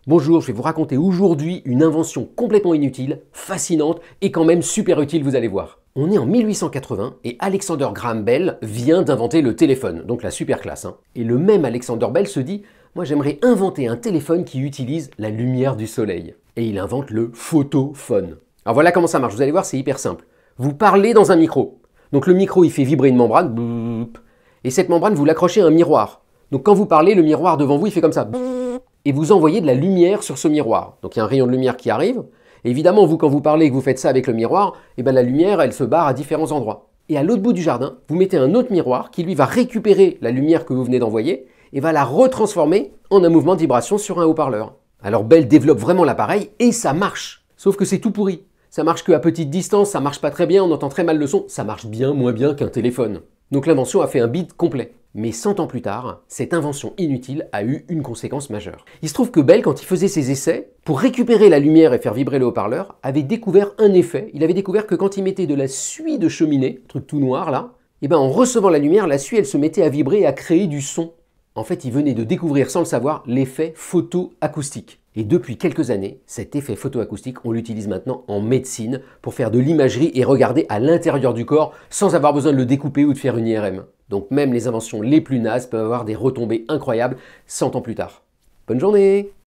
Bonjour, je vais vous raconter aujourd'hui une invention complètement inutile, fascinante et quand même super utile, vous allez voir. On est en 1880 et Alexander Graham Bell vient d'inventer le téléphone, donc la super classe. Et le même Alexander Bell se dit « Moi j'aimerais inventer un téléphone qui utilise la lumière du soleil ». Et il invente le photophone. Alors voilà comment ça marche, vous allez voir, c'est hyper simple. Vous parlez dans un micro. Donc le micro il fait vibrer une membrane, et cette membrane vous l'accrochez à un miroir. Donc quand vous parlez, le miroir devant vous il fait comme ça. Et vous envoyez de la lumière sur ce miroir. Donc il y a un rayon de lumière qui arrive. Et évidemment, vous, quand vous parlez et que vous faites ça avec le miroir, et la lumière, elle se barre à différents endroits. Et à l'autre bout du jardin, vous mettez un autre miroir qui, lui, va récupérer la lumière que vous venez d'envoyer et va la retransformer en un mouvement de vibration sur un haut-parleur. Alors Bell développe vraiment l'appareil et ça marche. Sauf que c'est tout pourri. Ça marche qu'à petite distance, ça marche pas très bien, on entend très mal le son, ça marche bien moins bien qu'un téléphone. Donc l'invention a fait un bide complet. Mais 100 ans plus tard, cette invention inutile a eu une conséquence majeure. Il se trouve que Bell, quand il faisait ses essais, pour récupérer la lumière et faire vibrer le haut-parleur, avait découvert un effet. Il avait découvert que quand il mettait de la suie de cheminée, truc tout noir là, en recevant la lumière, la suie elle se mettait à vibrer et à créer du son. En fait, il venait de découvrir sans le savoir l'effet photoacoustique. Et depuis quelques années, cet effet photoacoustique, on l'utilise maintenant en médecine pour faire de l'imagerie et regarder à l'intérieur du corps sans avoir besoin de le découper ou de faire une IRM. Donc même les inventions les plus nazes peuvent avoir des retombées incroyables 100 ans plus tard. Bonne journée!